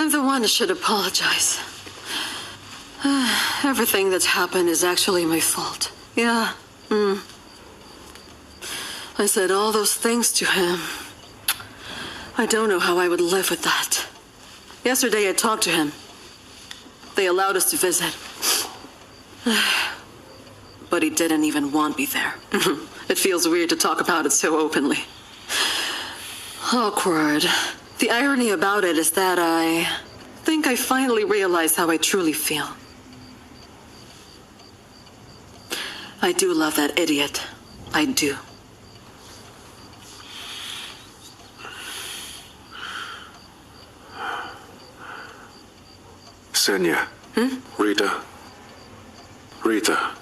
I'm the one who should apologize. Everything that's happened is actually my fault. Yeah. I said all those things to him. I don't know how I would live with that. Yesterday I talked to him. They allowed us to visit. But he didn't even want me there. It feels weird to talk about it so openly. Awkward. The irony about it is that I think I finally realized how I truly feel. I do love that idiot. I do. Senya. Rita.